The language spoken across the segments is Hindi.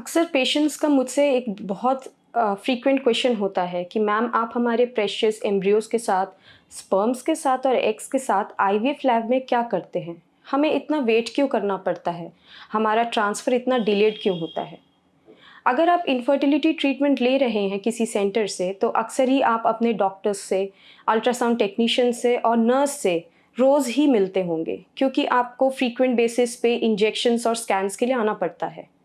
अक्सर पेशेंट्स का मुझसे एक बहुत फ्रीक्वेंट क्वेश्चन होता है कि मैम आप हमारे प्रेशियस एम्ब्रियोज़ के साथ, स्पर्म्स के साथ और एग्स के साथ आईवीएफ लैब में क्या करते हैं? हमें इतना वेट क्यों करना पड़ता है? हमारा ट्रांसफ़र इतना डिलेड क्यों होता है? अगर आप इनफर्टिलिटी ट्रीटमेंट ले रहे हैं किसी सेंटर से, तो अक्सर ही आप अपने डॉक्टर्स से, अल्ट्रासाउंड टेक्नीशियन से और नर्स से रोज़ ही मिलते होंगे, क्योंकि आपको फ्रीक्वेंट बेसिस पे इंजेक्शंस और स्कैन्स के लिए आना पड़ता है।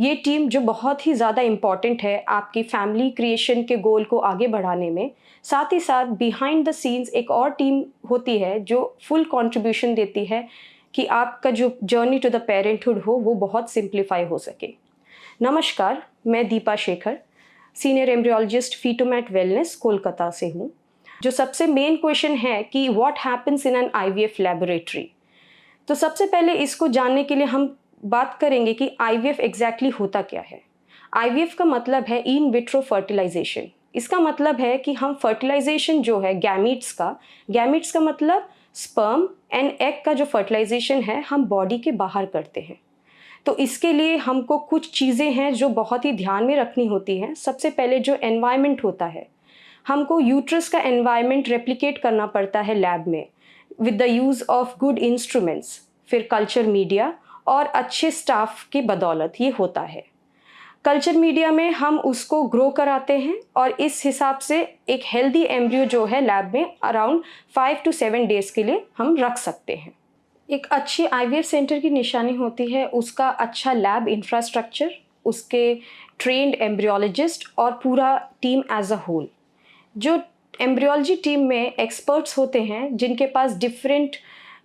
ये टीम जो बहुत ही ज़्यादा इम्पॉर्टेंट है आपकी फैमिली क्रिएशन के गोल को आगे बढ़ाने में, साथ ही साथ बिहाइंड द सीन्स एक और टीम होती है जो फुल कंट्रीब्यूशन देती है कि आपका जो जर्नी टू द पेरेंटहुड हो वो बहुत सिंप्लीफाई हो सके। नमस्कार, मैं दीपा शेखर, सीनियर एम्ब्रियोलॉजिस्ट फीटोमेट वेलनेस कोलकाता से हूँ। जो सबसे मेन क्वेश्चन है कि what happens in an IVF laboratory. तो सबसे पहले इसको जानने के लिए हम बात करेंगे कि आईवीएफ एग्जैक्टली होता क्या है। आईवीएफ का मतलब है इन विट्रो फर्टिलाइजेशन। इसका मतलब है कि हम फर्टिलाइजेशन जो है गैमीट्स का मतलब स्पर्म एंड एग का जो फर्टिलाइजेशन है हम बॉडी के बाहर करते हैं। तो इसके लिए हमको कुछ चीज़ें हैं जो बहुत ही ध्यान में रखनी होती हैं। सबसे पहले जो एनवायरनमेंट होता है, हमको यूट्रस का एनवायरनमेंट रेप्लिकेट करना पड़ता है लैब में with the use of good instruments, फिर कल्चर मीडिया और अच्छे स्टाफ की बदौलत ये होता है। कल्चर मीडिया में हम उसको ग्रो कराते हैं और इस हिसाब से एक हेल्दी एम्ब्रियो जो है लैब में अराउंड 5 to 7 डेज़ के लिए हम रख सकते हैं। एक अच्छी आईवीएफ सेंटर की निशानी होती है उसका अच्छा लैब इंफ्रास्ट्रक्चर, उसके ट्रेन्ड एम्ब्रियोलॉजिस्ट और पूरा टीम एज अ होल। जो एम्ब्रियोलॉजी टीम में एक्सपर्ट्स होते हैं जिनके पास डिफरेंट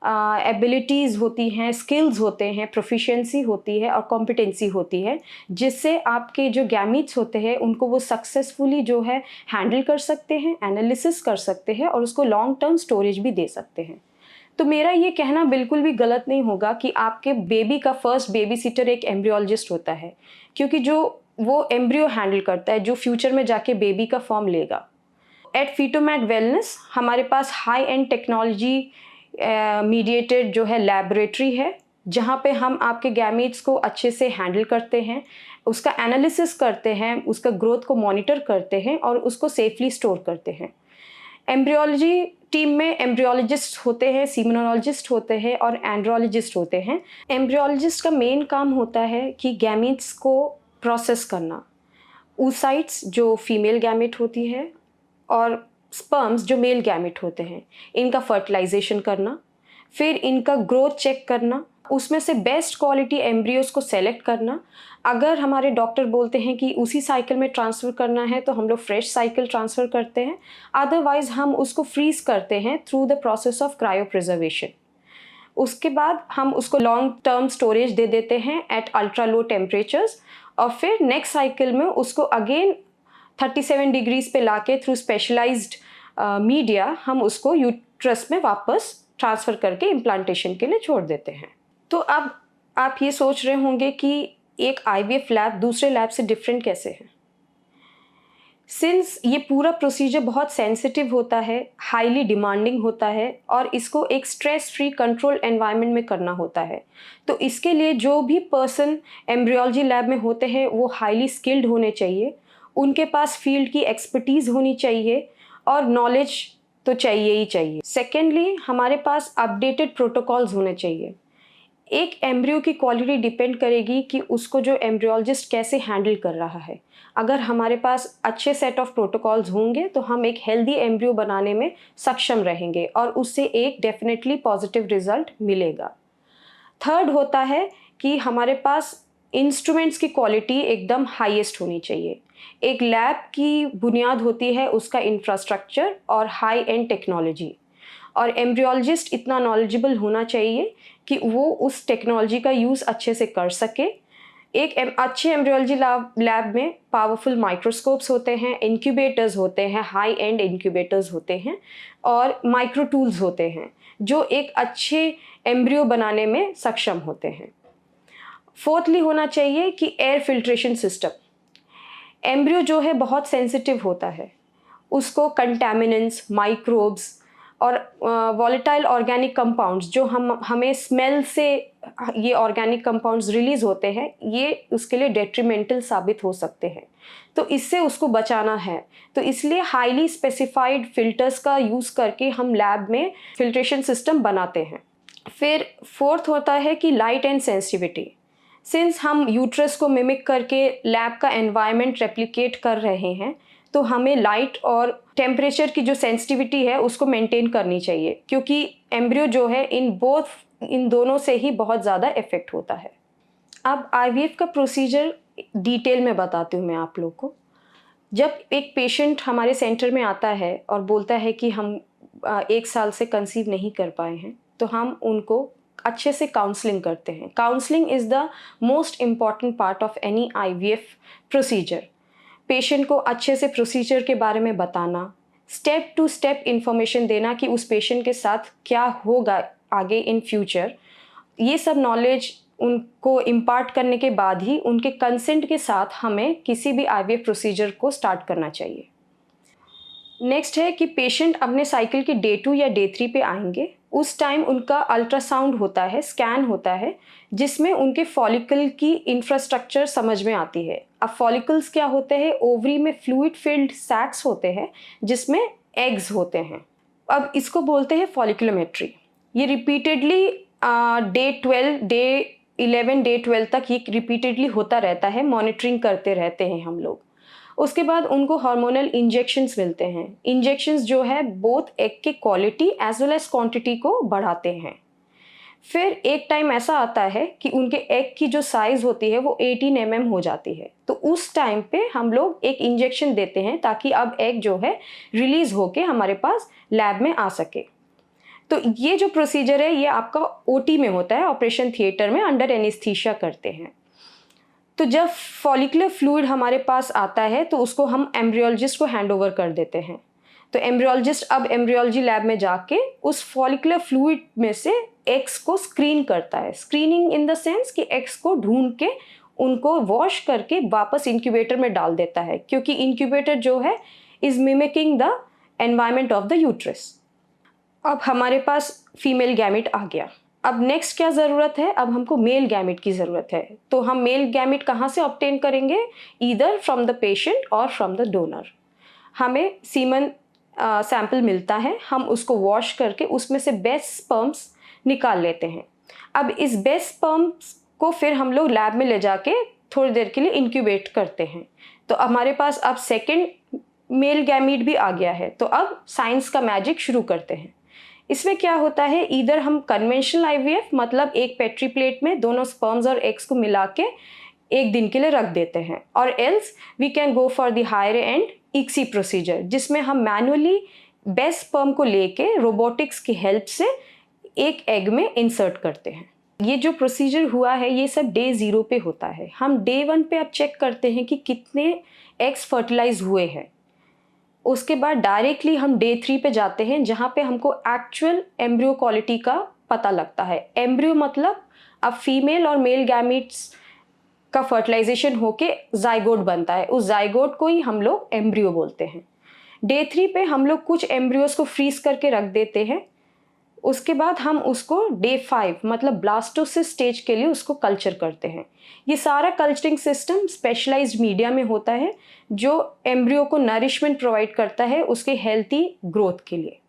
एबिलिटीज़ होती हैं, स्किल्स होते हैं, प्रोफिशिएंसी होती है और कॉम्पिटेंसी होती है, जिससे आपके जो गैमीट्स होते हैं उनको वो सक्सेसफुली जो है हैंडल कर सकते हैं, एनालिसिस कर सकते हैं और उसको लॉन्ग टर्म स्टोरेज भी दे सकते हैं। तो मेरा ये कहना बिल्कुल भी गलत नहीं होगा कि आपके बेबी का फर्स्ट बेबी सिटर एक एम्ब्रियोलॉजिस्ट होता है, क्योंकि जो वो एम्ब्रियो हैंडल करता है जो फ्यूचर में जाके बेबी का फॉर्म लेगा। एट फीटोमेट वेलनेस हमारे पास हाई एंड टेक्नोलॉजी मीडिएटेड जो है लैबोरेटरी है, जहाँ पे हम आपके गैमीट्स को अच्छे से हैंडल करते हैं, उसका एनालिसिस करते हैं, उसका ग्रोथ को मॉनिटर करते हैं और उसको सेफली स्टोर करते हैं। एम्ब्रियोलॉजी टीम में एम्ब्रियोलॉजिस्ट होते हैं, सीमेनोलॉजिस्ट होते हैं और एंड्रोलॉजिस्ट होते हैं। एम्ब्रियोलॉजिस्ट का मेन काम होता है कि गैमीट्स को प्रोसेस करना, oocytes जो फीमेल गैमेट होती है और स्पर्म्स जो मेल गैमेट होते हैं, इनका फर्टिलाइजेशन करना, फिर इनका ग्रोथ चेक करना, उसमें से बेस्ट क्वालिटी एम्ब्रियोज को सेलेक्ट करना। अगर हमारे डॉक्टर बोलते हैं कि उसी साइकिल में ट्रांसफ़र करना है तो हम लोग फ्रेश साइकिल ट्रांसफ़र करते हैं, अदरवाइज हम उसको फ्रीज करते हैं through the process of cryo preservation. उसके बाद हम उसको लॉन्ग टर्म स्टोरेज दे देते हैं एट अल्ट्रा लो टेम्परेचर्स और फिर नेक्स्ट साइकिल में उसको अगेन 37 डिग्रीज पे लाके थ्रू स्पेशलाइज्ड मीडिया हम उसको यूट्रस में वापस ट्रांसफ़र करके इम्प्लांटेशन के लिए छोड़ देते हैं। तो अब आप ये सोच रहे होंगे कि एक आईवीएफ लैब दूसरे लैब से डिफरेंट कैसे है। सिंस ये पूरा प्रोसीजर बहुत सेंसिटिव होता है, हाईली डिमांडिंग होता है और इसको एक स्ट्रेस फ्री कंट्रोल एनवायरनमेंट में करना होता है, तो इसके लिए जो भी पर्सन एम्ब्रियोलॉजी लैब में होते हैं वो हाईली स्किल्ड होने चाहिए, उनके पास फील्ड की एक्सपर्टीज़ होनी चाहिए और नॉलेज तो चाहिए ही चाहिए। सेकेंडली, हमारे पास अपडेटेड प्रोटोकॉल्स होने चाहिए। एक एम्ब्रियो की क्वालिटी डिपेंड करेगी कि उसको जो एम्ब्रियोलॉजिस्ट कैसे हैंडल कर रहा है। अगर हमारे पास अच्छे सेट ऑफ प्रोटोकॉल्स होंगे तो हम एक हेल्दी एम्ब्रियो बनाने में सक्षम रहेंगे और उससे एक डेफिनेटली पॉजिटिव रिजल्ट मिलेगा। थर्ड होता है कि हमारे पास इंस्ट्रूमेंट्स की क्वालिटी एकदम हाईएस्ट होनी चाहिए। एक लैब की बुनियाद होती है उसका इंफ्रास्ट्रक्चर और हाई एंड टेक्नोलॉजी, और एम्ब्रियोलॉजिस्ट इतना नॉलेजेबल होना चाहिए कि वो उस टेक्नोलॉजी का यूज़ अच्छे से कर सके। एक अच्छे एम्ब्रियोलॉजी लैब में पावरफुल माइक्रोस्कोप्स होते हैं, इंक्यूबेटर्स होते हैं, हाई एंड इंक्यूबेटर्स होते हैं और माइक्रो टूल्स होते हैं जो एक अच्छे एम्ब्रियो बनाने में सक्षम होते हैं। फोर्थली होना चाहिए कि एयर फिल्ट्रेशन सिस्टम। एम्ब्रियो जो है बहुत सेंसिटिव होता है, उसको कंटैमिनेंट्स, माइक्रोब्स और वॉलेटाइल ऑर्गेनिक कंपाउंड्स जो हमें स्मेल से ये ऑर्गेनिक कंपाउंड्स रिलीज होते हैं, ये उसके लिए डेट्रीमेंटल साबित हो सकते हैं, तो इससे उसको बचाना है। तो इसलिए हाईली स्पेसिफाइड फिल्टर्स का यूज़ करके हम लैब में फिल्ट्रेशन सिस्टम बनाते हैं। फिर फोर्थ होता है कि लाइट एंड सेंसिटिविटी। सिंस हम यूट्रस को मिमिक करके लैब का एनवायरनमेंट रेप्लिकेट कर रहे हैं, तो हमें लाइट और टेम्परेचर की जो सेंसिटिविटी है उसको मेंटेन करनी चाहिए, क्योंकि एम्ब्रियो जो है इन दोनों से ही बहुत ज़्यादा इफ़ेक्ट होता है। अब आईवीएफ का प्रोसीजर डिटेल में बताती हूँ मैं आप लोग को। जब एक पेशेंट हमारे सेंटर में आता है और बोलता है कि हम 1 साल से कंसीव नहीं कर पाए हैं, तो हम उनको अच्छे से काउंसलिंग करते हैं। Counselling is the most important part of any IVF procedure. Patient को अच्छे से प्रोसीजर के बारे में बताना, स्टेप टू स्टेप इंफॉर्मेशन देना कि उस पेशेंट के साथ क्या होगा आगे इन फ्यूचर। ये सब नॉलेज उनको इम्पार्ट करने के बाद ही उनके कंसेंट के साथ हमें किसी भी आईवीएफ प्रोसीजर को स्टार्ट करना चाहिए। नेक्स्ट है कि पेशेंट अपने साइकिल के डे 2 या डे 3 पे आएंगे। उस टाइम उनका अल्ट्रासाउंड होता है, स्कैन होता है, जिसमें उनके फॉलिकल की इंफ्रास्ट्रक्चर समझ में आती है। अब फॉलिकल्स क्या होते हैं? ओवरी में फ्लूइड फिल्ड सैक्स होते हैं जिसमें एग्स होते हैं। अब इसको बोलते हैं फॉलिकुलोमेट्री। ये रिपीटेडली डे 12, डे 11, डे 12 तक ये रिपीटेडली होता रहता है, मॉनिटरिंग करते रहते हैं हम लोग। उसके बाद उनको हार्मोनल इंजेक्शंस मिलते हैं। इंजेक्शंस जो है बोथ एग के quality as well as quantity को बढ़ाते हैं। फिर एक टाइम ऐसा आता है कि उनके एग की जो साइज़ होती है वो 18 mm हो जाती है, तो उस टाइम पे हम लोग एक इंजेक्शन देते हैं ताकि अब एग जो है रिलीज़ होके हमारे पास लैब में आ सके। तो ये जो प्रोसीजर है ये आपका ओटी में होता है, ऑपरेशन थिएटर में अंडर एनेस्थीसिया करते हैं। तो जब फॉलिकुलर फ्लूइड हमारे पास आता है तो उसको हम एम्ब्रियोलॉजिस्ट को हैंड ओवर कर देते हैं। तो एम्ब्रियोलॉजिस्ट अब एम्ब्रियोलॉजी लैब में जाके उस फॉलिकुलर फ्लूइड में से एग्स को स्क्रीन करता है। स्क्रीनिंग इन द सेंस कि एग्स को ढूंढ के उनको वॉश करके वापस इंक्यूबेटर में डाल देता है, क्योंकि इंक्यूबेटर जो है is mimicking the environment of the uterus. अब हमारे पास फीमेल गैमेट आ गया। अब नेक्स्ट क्या ज़रूरत है? अब हमको मेल गैमेट की ज़रूरत है। तो हम मेल गैमेट कहाँ से ऑब्टेन करेंगे? ईदर फ्रॉम द पेशेंट और फ्रॉम द डोनर। हमें सीमन सैंपल मिलता है, हम उसको वॉश करके उसमें से बेस्ट स्पर्म्स निकाल लेते हैं। अब इस बेस्ट स्पर्म्स को फिर हम लोग लैब में ले जाके थोड़ी देर के लिए इंक्यूबेट करते हैं। तो हमारे पास अब सेकेंड मेल गैमेट भी आ गया है। तो अब साइंस का मैजिक शुरू करते हैं। इसमें क्या होता है, इधर हम कन्वेंशनल आईवीएफ मतलब एक पेट्री प्लेट में दोनों स्पर्म्स और एग्स को मिला के 1 दिन के लिए रख देते हैं, और else we can go for the higher and ICSI procedure, जिसमें हम मैनुअली बेस्ट स्पर्म को लेके रोबोटिक्स की हेल्प से एक एग में इंसर्ट करते हैं। ये जो प्रोसीजर हुआ है ये सब डे 0 पे होता है। हम डे 1 पे अब चेक करते हैं कि कितने एग्स फर्टिलाइज हुए हैं। उसके बाद डायरेक्टली हम डे 3 पे जाते हैं, जहाँ पे हमको एक्चुअल एम्ब्रियो क्वालिटी का पता लगता है। एम्ब्रियो मतलब अब फीमेल और मेल गैमीट्स का फर्टिलाइजेशन होके जाइगोट बनता है, उस जाइगोट को ही हम लोग एम्ब्रियो बोलते हैं। डे 3 पे हम लोग कुछ एम्ब्रियोज को फ्रीज करके रख देते हैं। उसके बाद हम उसको डे 5 मतलब ब्लास्टोसिस स्टेज के लिए उसको कल्चर करते हैं। ये सारा कल्चरिंग सिस्टम स्पेशलाइज्ड मीडिया में होता है जो एम्ब्रियो को नरिशमेंट प्रोवाइड करता है उसके हेल्थी ग्रोथ के लिए।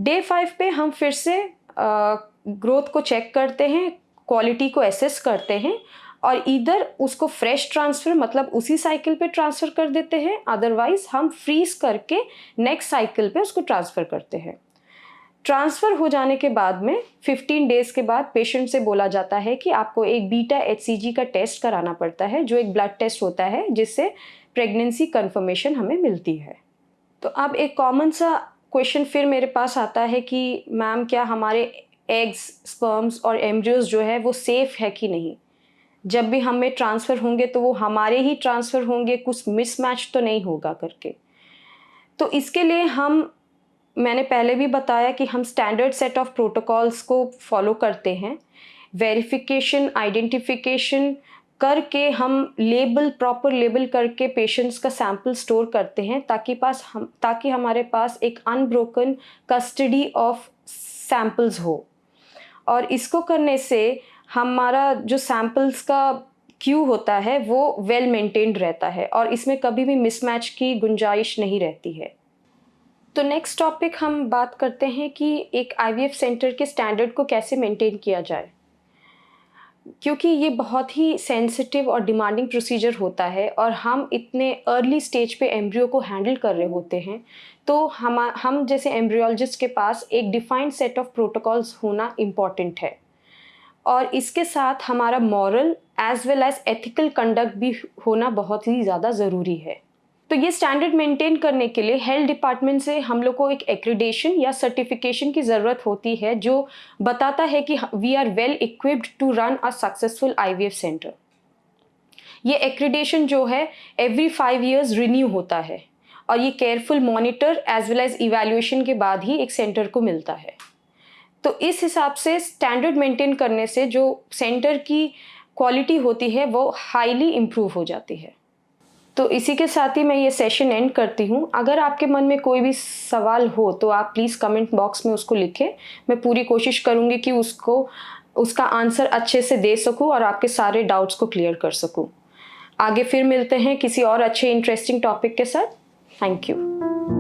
डे 5 पे हम फिर से ग्रोथ को चेक करते हैं, क्वालिटी को एसेस करते हैं, और इधर उसको फ्रेश ट्रांसफ़र मतलब उसी साइकिल पे ट्रांसफ़र कर देते हैं, अदरवाइज हम फ्रीज करके नेक्स्ट साइकिल पे उसको ट्रांसफ़र करते हैं। ट्रांसफ़र हो जाने के बाद में 15 डेज़ के बाद पेशेंट से बोला जाता है कि आपको एक बीटा HCG का टेस्ट कराना पड़ता है, जो एक ब्लड टेस्ट होता है जिससे प्रेगनेंसी कंफर्मेशन हमें मिलती है। तो अब एक कॉमन सा क्वेश्चन फिर मेरे पास आता है कि मैम क्या हमारे एग्स, स्पर्म्स और एम्ब्रियोज जो है वो सेफ़ है कि नहीं? जब भी हमें ट्रांसफ़र होंगे तो वो हमारे ही ट्रांसफ़र होंगे, कुछ मिसमैच तो नहीं होगा करके। तो इसके लिए मैंने पहले भी बताया कि हम स्टैंडर्ड सेट ऑफ प्रोटोकॉल्स को फॉलो करते हैं। वेरिफिकेशन, आइडेंटिफिकेशन, करके हम प्रॉपर लेबल करके पेशेंट्स का सैंपल स्टोर करते हैं, ताकि हमारे पास एक अनब्रोकन कस्टडी ऑफ सैंपल्स हो। और इसको करने से हमारा जो सैंपल्स का क्यू होता है वो वेल मेंटेन्ड रहता है और इसमें कभी भी मिसमैच की गुंजाइश नहीं रहती है। तो नेक्स्ट टॉपिक हम बात करते हैं कि एक आईवीएफ सेंटर के स्टैंडर्ड को कैसे मेंटेन किया जाए। क्योंकि ये बहुत ही सेंसिटिव और डिमांडिंग प्रोसीजर होता है और हम इतने अर्ली स्टेज पे एम्ब्रियो को हैंडल कर रहे होते हैं, तो हम जैसे एम्ब्रियोलॉजिस्ट के पास एक डिफाइंड सेट ऑफ प्रोटोकॉल्स होना इम्पॉर्टेंट है। और इसके साथ हमारा moral as well as ethical conduct भी होना बहुत ही ज़्यादा ज़रूरी है। तो ये स्टैंडर्ड मेंटेन करने के लिए हेल्थ डिपार्टमेंट से हम लोग को एक एक्रीडेशन या सर्टिफिकेशन की ज़रूरत होती है, जो बताता है कि we are well equipped to run a successful IVF centre. ये एक्रीडेशन जो है एवरी 5 years रिन्यू होता है और ये careful monitor as well as evaluation के बाद ही एक सेंटर को मिलता है। तो इस हिसाब से स्टैंडर्ड मेंटेन करने से जो सेंटर की क्वालिटी होती है वो हाईली इम्प्रूव हो जाती है। तो इसी के साथ ही मैं ये सेशन एंड करती हूँ। अगर आपके मन में कोई भी सवाल हो तो आप प्लीज़ कमेंट बॉक्स में उसको लिखें। मैं पूरी कोशिश करूँगी कि उसका आंसर अच्छे से दे सकूँ और आपके सारे डाउट्स को क्लियर कर सकूँ। आगे फिर मिलते हैं किसी और अच्छे इंटरेस्टिंग टॉपिक के साथ। Thank you.